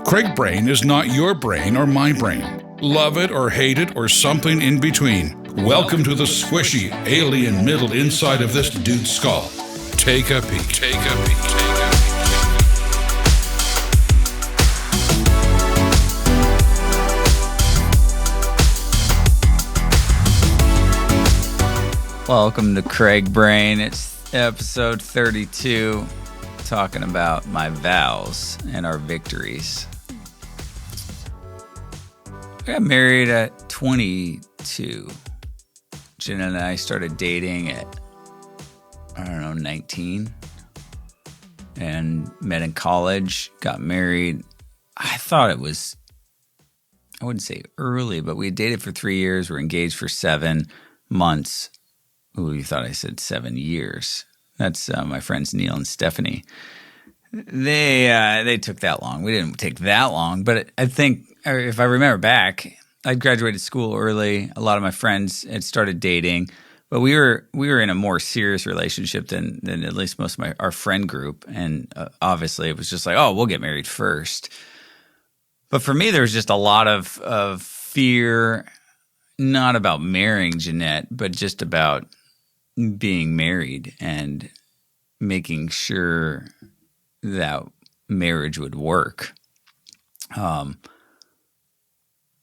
Craig Brain is not your brain or my brain. Love it or hate it or something in between. Welcome to the squishy alien middle inside of this dude's skull. Take a peek. Take a peek. Take a peek. Welcome to Craig Brain. It's episode 32, talking about my vows and our victories. I got married at 22. Jen and I started dating at, 19. And met in college, got married. I thought it was, I wouldn't say early, but we had dated for 3 years. We're engaged for 7 months. Ooh, you thought I said 7 years. That's my friends Neil and Stephanie. They took that long. We didn't take that long, but I think if I remember back, I graduated school early. A lot of my friends had started dating, but we were in a more serious relationship than at least most of our friend group. And obviously, it was just like, oh, we'll get married first. But for me, there was just a lot of fear, not about marrying Jeanette, but just about being married and making sure that marriage would work.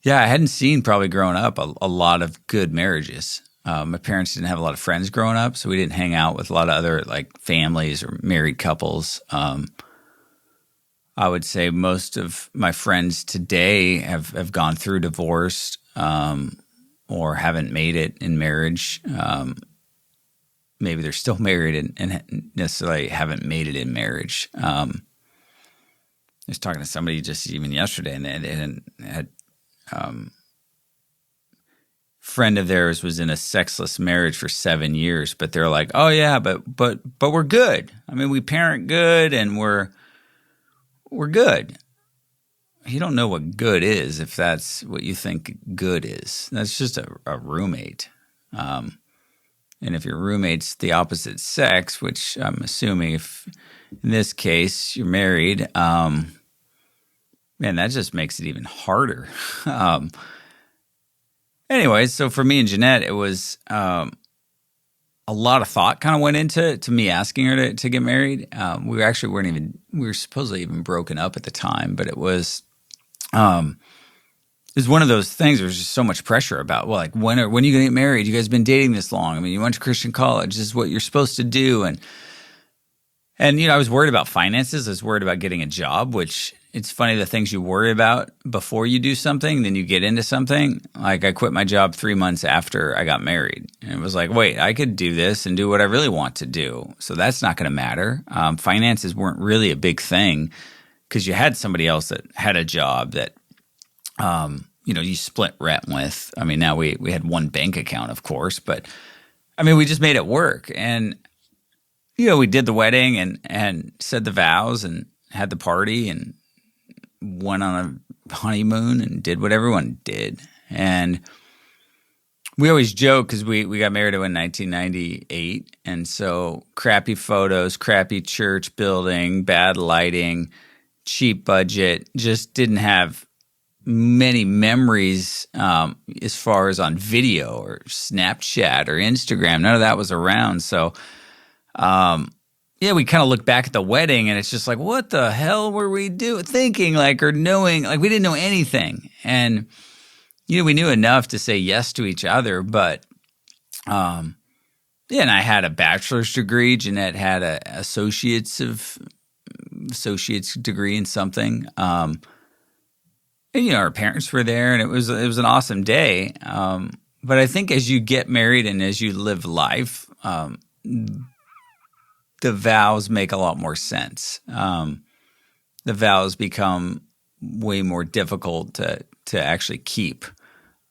I hadn't seen probably growing up a lot of good marriages. My parents didn't have a lot of friends growing up, so we didn't hang out with a lot of other like families or married couples. I would say most of my friends today have gone through divorce or haven't made it in marriage. Maybe they're still married and necessarily haven't made it in marriage. I was talking to somebody just even yesterday, and they had friend of theirs was in a sexless marriage for 7 years, but they're like, oh yeah, but we're good. I mean, we parent good and we're good. You don't know what good is if that's what you think good is. That's just a roommate. And if your roommate's the opposite sex, which I'm assuming if in this case you're married, man, that just makes it even harder. Anyways, so for me and Jeanette, it was a lot of thought kind of went into me asking her to get married. We were supposedly even broken up at the time, but it was one of those things where there's just so much pressure about, well, like, when are you going to get married? You guys have been dating this long. I mean, you went to Christian college. This is what you're supposed to do. And I was worried about finances. I was worried about getting a job, which it's funny, the things you worry about before you do something, then you get into something. Like I quit my job 3 months after I got married. And it was like, wait, I could do this and do what I really want to do. So that's not going to matter. Finances weren't really a big thing because you had somebody else that had a job that you split rent with. I mean, now we had one bank account, of course, but I mean, we just made it work. And, we did the wedding and said the vows and had the party and went on a honeymoon and did what everyone did. And we always joke because we got married in 1998. And so crappy photos, crappy church building, bad lighting, cheap budget, just didn't have many memories as far as on video or Snapchat or Instagram. None of that was around. So, we kind of look back at the wedding and it's just like, what the hell were we thinking or knowing? Like we didn't know anything. And, we knew enough to say yes to each other. But, and I had a bachelor's degree. Jeanette had an associate's degree in something. And, our parents were there, and it was an awesome day. But I think as you get married and as you live life, the vows make a lot more sense. The vows become way more difficult to actually keep.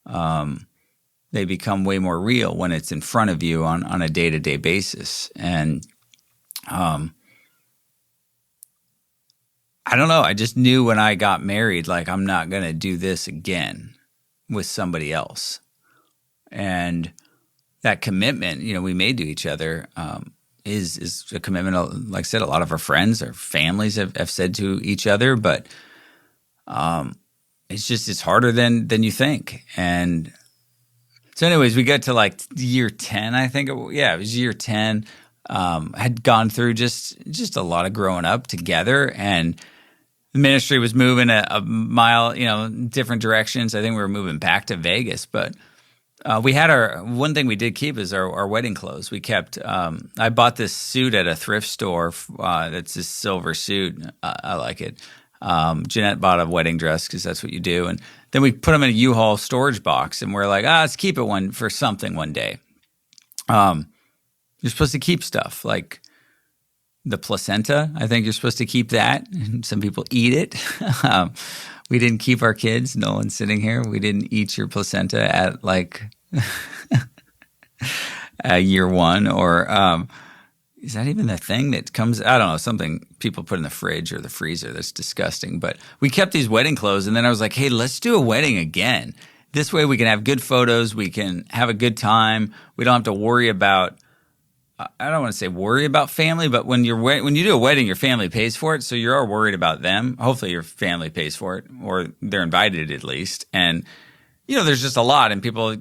They become way more real when it's in front of you on a day-to-day basis. And I don't know. I just knew when I got married, like, I'm not going to do this again with somebody else. And that commitment, we made to each other is a commitment. Like I said, a lot of our friends, our families have said to each other, but It's harder than you think. And so anyways, we got to like year 10, I think. It was year 10. Had gone through just a lot of growing up together, and the ministry was moving a mile, different directions. I think we were moving back to Vegas, but we had one thing we did keep is our wedding clothes. We kept, I bought this suit at a thrift store. That's this silver suit. I like it. Jeanette bought a wedding dress because that's what you do. And then we put them in a U-Haul storage box, and we're like, let's keep it for something one day. You're supposed to keep stuff like the placenta. I think you're supposed to keep that. Some people eat it. We didn't keep our kids. No one's sitting here. We didn't eat your placenta at like year 1, or is that even the thing that comes? I don't know, something people put in the fridge or the freezer that's disgusting. But we kept these wedding clothes, and then I was like, hey, let's do a wedding again. This way we can have good photos. We can have a good time. We don't have to worry about, I don't want to say worry about family, but when you do a wedding, your family pays for it. So you're worried about them. Hopefully your family pays for it, or they're invited at least. And, there's just a lot, and people,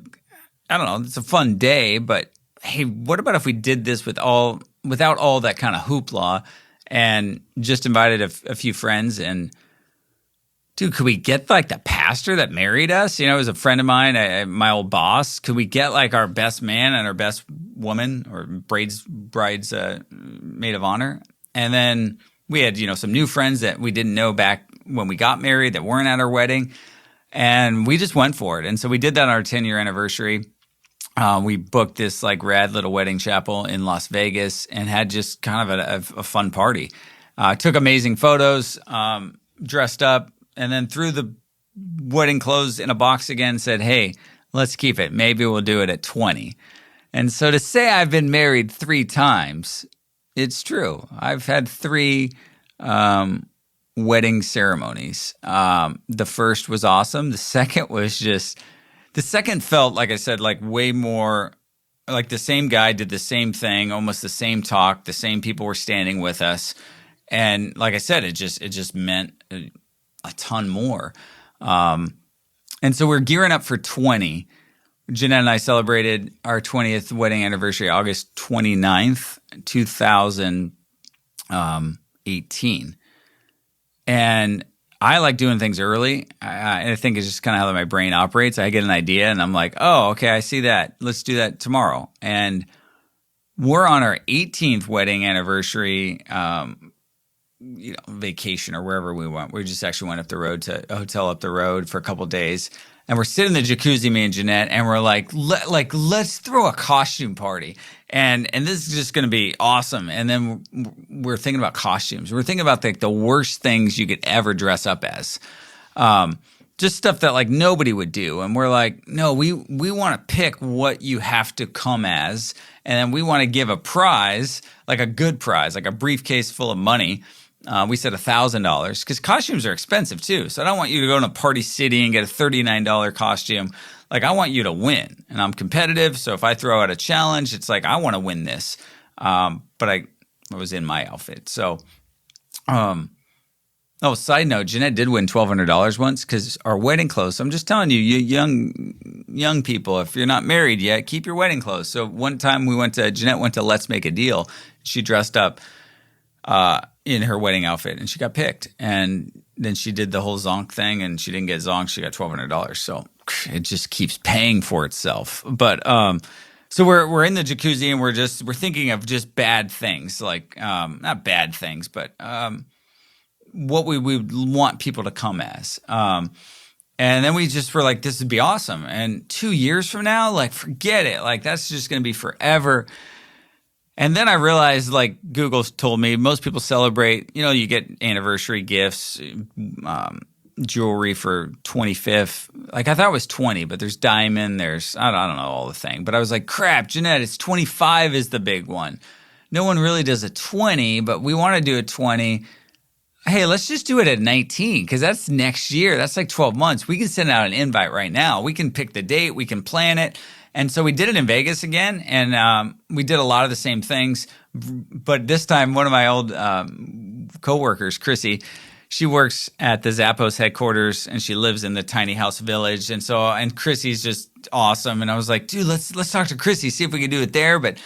I don't know, it's a fun day, but hey, what about if we did this without all that kind of hoopla and just invited a few friends? And dude, could we get like the pastor that married us? It was a friend of mine, my old boss. Could we get like our best man and our best woman, or bride's maid of honor? And then we had, some new friends that we didn't know back when we got married that weren't at our wedding. And we just went for it. And so we did that on our 10-year anniversary. We booked this like rad little wedding chapel in Las Vegas and had just kind of a fun party. Took amazing photos, dressed up, and then threw the wedding clothes in a box again, said, hey, let's keep it. Maybe we'll do it at 20. And so to say I've been married 3 times, it's true. I've had 3 wedding ceremonies. The first was awesome. The second felt, like I said, like way more like the same guy did the same thing, almost the same talk, the same people were standing with us. And like I said, it just meant a ton more. And so we're gearing up for 20. Jeanette and I celebrated our 20th wedding anniversary, August 29th, 2018. And I like doing things early. I think it's just kind of how my brain operates. I get an idea and I'm like, oh, okay, I see that. Let's do that tomorrow. And we're on our 18th wedding anniversary vacation or wherever we went. We just actually went up the road to a hotel up the road for a couple of days. And we're sitting in the jacuzzi, me and Jeanette, and we're like, let's throw a costume party. And this is just going to be awesome. And then we're thinking about costumes. We're thinking about the worst things you could ever dress up as. Just stuff that like nobody would do. And we're like, no, we want to pick what you have to come as. And then we want to give a prize, like a good prize, like a briefcase full of money. We said $1,000 because costumes are expensive too. So I don't want you to go to Party City and get a $39 costume. Like I want you to win, and I'm competitive. So if I throw out a challenge, it's like I want to win this. But I was in my outfit. So, side note, Jeanette did win $1,200 once because our wedding clothes. So I'm just telling you, young people, if you're not married yet, keep your wedding clothes. So one time Jeanette went to Let's Make a Deal. She dressed up in her wedding outfit, and she got picked. And then she did the whole zonk thing, and she didn't get zonked. She got $1,200. So it just keeps paying for itself. But so we're in the jacuzzi, and we're thinking of just bad things, like not bad things, but what we would want people to come as. And then we just were like, this would be awesome. And 2 years from now, like, forget it. Like, that's just going to be forever. And then I realized, like, Google told me most people celebrate, you get anniversary gifts, jewelry for 25th. Like, I thought it was 20, but there's diamond, there's, I don't know all the thing. But I was like, crap, Jeanette, it's 25 is the big one. No one really does a 20, but we want to do a 20. Hey, let's just do it at 19 because that's next year. That's like 12 months. We can send out an invite right now. We can pick the date. We can plan it. And so we did it in Vegas again, and we did a lot of the same things. But this time, one of my old coworkers, Chrissy, she works at the Zappos headquarters, and she lives in the tiny house village. And Chrissy's just awesome. And I was like, dude, let's talk to Chrissy, see if we can do it there. But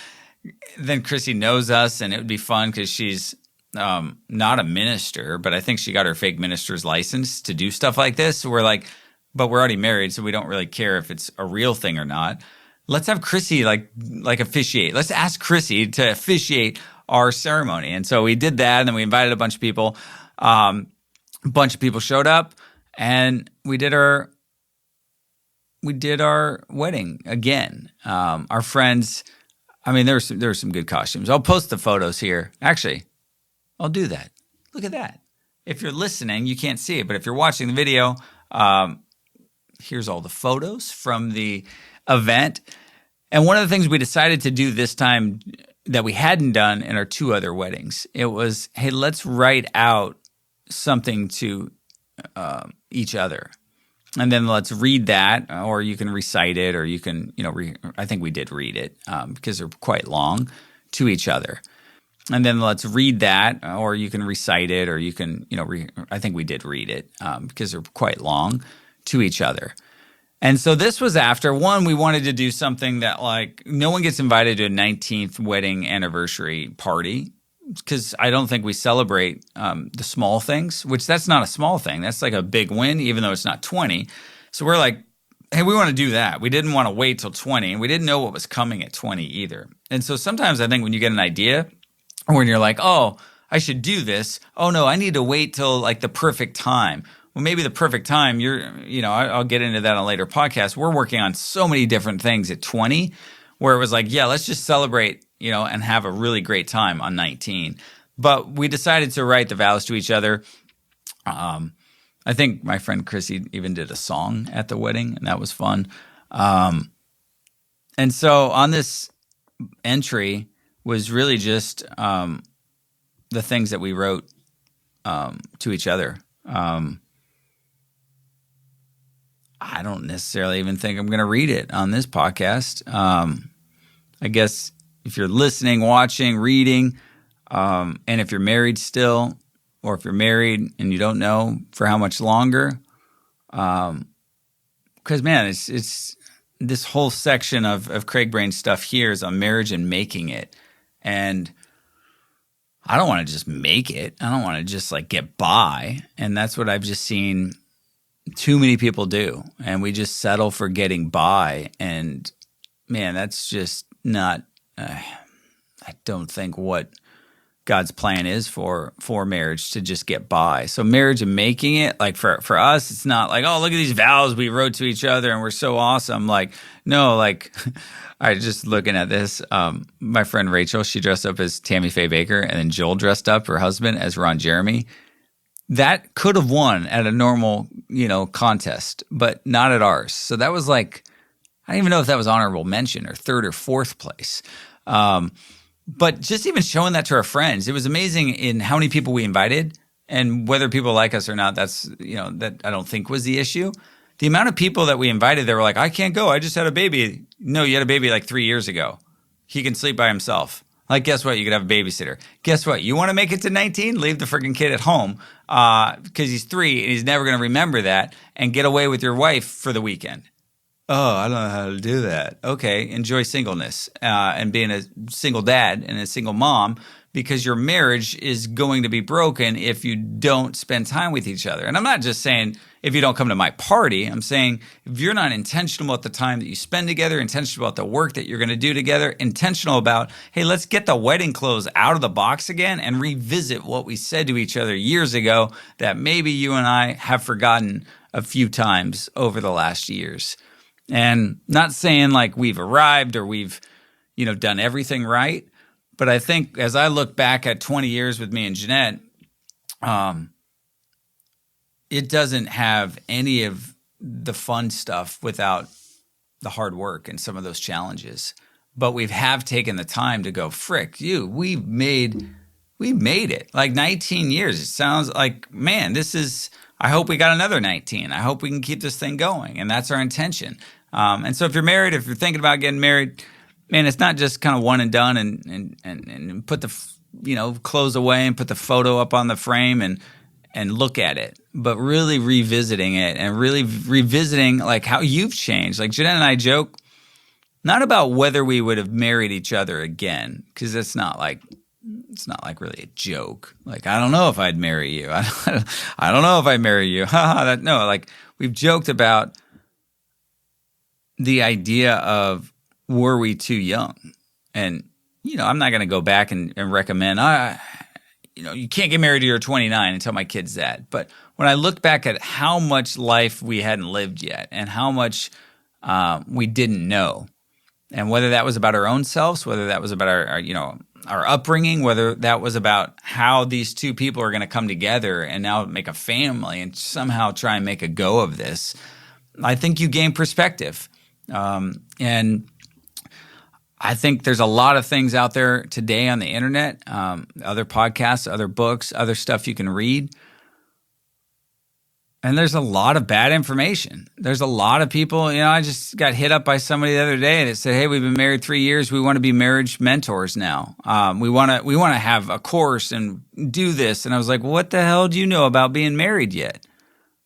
then Chrissy knows us, and it would be fun because she's not a minister, but I think she got her fake minister's license to do stuff like this. So we're like, but we're already married, so we don't really care if it's a real thing or not. Let's have Chrissy like officiate. Let's ask Chrissy to officiate our ceremony. And so we did that, and then we invited a bunch of people. A bunch of people showed up, and we did our wedding again. Our friends, I mean, there were some good costumes. I'll post the photos here. Actually, I'll do that. Look at that. If you're listening, you can't see it, but if you're watching the video, here's all the photos from the event. And one of the things we decided to do this time that we hadn't done in our 2 other weddings, it was, hey, let's write out something to each other. And then let's read that, or you can recite it, or you can, I think we did read it because they're quite long, to each other. And then let's read that, or you can recite it, or you can, I think we did read it because they're quite long, to each other. And so this was after, one, we wanted to do something that like no one gets invited to a 19th wedding anniversary party, because I don't think we celebrate the small things, which that's not a small thing. That's like a big win, even though it's not 20. So we're like, hey, we want to do that. We didn't want to wait till 20, and we didn't know what was coming at 20 either. And so sometimes I think when you get an idea, or when you're like, oh, I should do this. Oh, no, I need to wait till like the perfect time. Well, maybe the perfect time, I'll get into that on a later podcast. We're working on so many different things at 20 where it was like, yeah, let's just celebrate, and have a really great time on 19. But we decided to write the vows to each other. I think my friend Chrissy even did a song at the wedding, and that was fun. And so on this entry was really just the things that we wrote to each other. I don't necessarily even think I'm going to read it on this podcast. I guess if you're listening, watching, reading, and if you're married still, or if you're married and you don't know for how much longer, because man, it's this whole section of Craig Brain's stuff here is on marriage and making it, and I don't want to just make it. I don't want to just like get by, and that's what I've just seen too many people do, and we just settle for getting by. And man, that's just not. I don't think what God's plan is for marriage, to just get by. So marriage and making it, like for us, it's not like, oh, look at these vows we wrote to each other and we're so awesome. Like, no, like I just looking at this. My friend Rachel, she dressed up as Tammy Faye Baker, and then Joel dressed up, her husband, as Ron Jeremy. That could have won at a normal, contest, but not at ours. So that was like, I don't even know if that was honorable mention or 3rd or 4th place. But just even showing that to our friends, it was amazing in how many people we invited, and whether people like us or not, that's, that I don't think was the issue. The amount of people that we invited, they were like, I can't go. I just had a baby. No, you had a baby like 3 years ago. He can sleep by himself. Like, guess what? You could have a babysitter. Guess what? You want to make it to 19? Leave the freaking kid at home because he's 3 and he's never going to remember that, and get away with your wife for the weekend. Oh, I don't know how to do that. Okay, enjoy singleness and being a single dad and a single mom, because your marriage is going to be broken if you don't spend time with each other. And I'm not just saying if you don't come to my party. I'm saying if you're not intentional about the time that you spend together, intentional about the work that you're going to do together, intentional about, hey, let's get the wedding clothes out of the box again and revisit what we said to each other years ago that maybe you and I have forgotten a few times over the last years. And not saying like we've arrived or we've, done everything right. But I think as I look back at 20 years with me and Jeanette, it doesn't have any of the fun stuff without the hard work and some of those challenges. But we have taken the time to go, frick you, we made it. Like 19 years. It sounds like, man, I hope we got another 19. I hope we can keep this thing going. And that's our intention. And so if you're married, if you're thinking about getting married, man, it's not just kind of one and done and put the, clothes away and put the photo up on the frame and and look at it, but really revisiting it and really revisiting like how you've changed. Like Jeanette and I joke, not about whether we would have married each other again, because it's not like really a joke. Like, I don't know if I'd marry you. I don't know if I'd marry you. No, like we've joked about the idea of, were we too young? And, I'm not going to go back and recommend, you can't get married till you're 29 and tell my kids that. But when I look back at how much life we hadn't lived yet and how much we didn't know, and whether that was about our own selves, whether that was about our upbringing, whether that was about how these two people are going to come together and now make a family and somehow try and make a go of this, I think you gain perspective. And I think there's a lot of things out there today on the internet, other podcasts, other books, other stuff you can read. And there's a lot of bad information. There's a lot of people, I just got hit up by somebody the other day that said, hey, we've been married 3 years. We want to be marriage mentors now. We want to have a course and do this. And I was like, what the hell do you know about being married yet?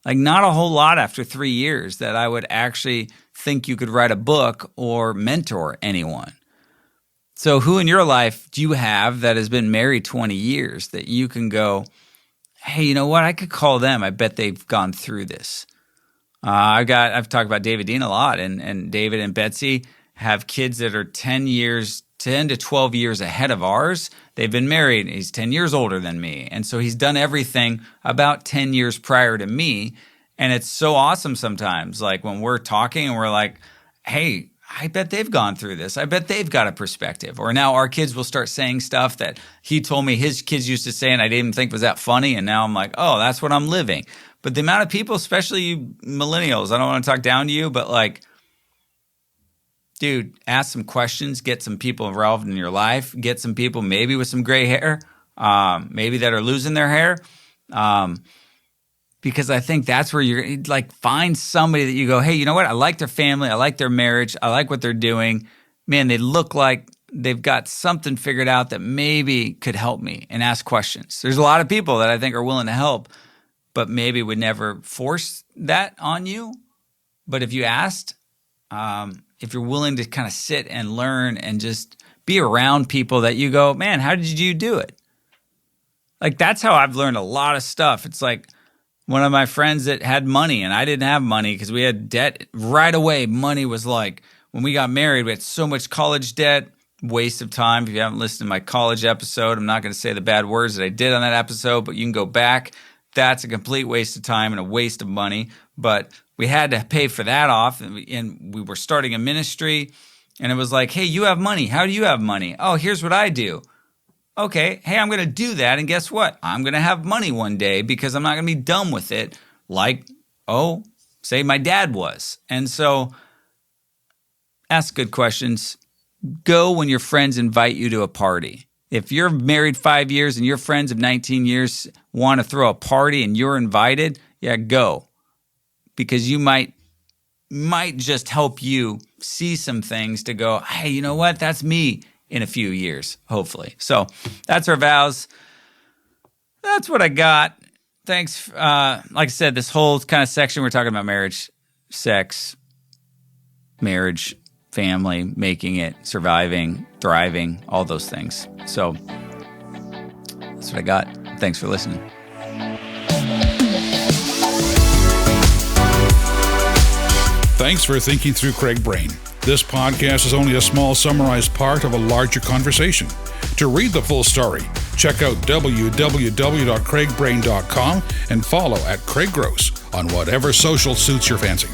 Like, not a whole lot after 3 years that I would actually think you could write a book or mentor anyone. So who in your life do you have that has been married 20 years that you can go, hey, you know what? I could call them. I bet they've gone through this. I've talked about David Dean a lot, and David and Betsy have kids that are 10 to 12 years ahead of ours. They've been married. He's 10 years older than me. And so he's done everything about 10 years prior to me. And it's so awesome sometimes, like when we're talking and we're like, hey, I bet they've gone through this. I bet they've got a perspective. Or now our kids will start saying stuff that he told me his kids used to say and I didn't even think was that funny. And now I'm like, oh, that's what I'm living. But the amount of people, especially you millennials, I don't want to talk down to you, but like, dude, ask some questions, get some people involved in your life, get some people maybe with some gray hair, maybe that are losing their hair. Because I think that's where you're like, find somebody that you go, hey, you know what? I like their family. I like their marriage. I like what they're doing. Man, they look like they've got something figured out that maybe could help me, and ask questions. There's a lot of people that I think are willing to help, but maybe would never force that on you. But if you asked, if you're willing to kind of sit and learn and just be around people that you go, man, how did you do it? Like, that's how I've learned a lot of stuff. It's like, one of my friends that had money and I didn't have money because we had debt right away. Money was like, when we got married, we had so much college debt, waste of time. If you haven't listened to my college episode, I'm not going to say the bad words that I did on that episode, but you can go back. That's a complete waste of time and a waste of money. But we had to pay for that off, and we were starting a ministry, and it was like, hey, you have money. How do you have money? Oh, here's what I do. Okay, hey, I'm going to do that, and guess what? I'm going to have money one day because I'm not going to be dumb with it like, say my dad was. And so ask good questions. Go when your friends invite you to a party. If you're married 5 years and your friends of 19 years want to throw a party and you're invited, yeah, go. Because you might just help you see some things to go, hey, you know what? That's me in a few years, hopefully. So that's our vows. That's what I got. Thanks. Like I said, this whole kind of section, we're talking about marriage, sex, marriage, family, making it, surviving, thriving, all those things. So that's what I got. Thanks for listening. Thanks for thinking through Craig Brain. This podcast is only a small summarized part of a larger conversation. To read the full story, check out www.craigbrain.com and follow @Craig Gross on whatever social suits your fancy.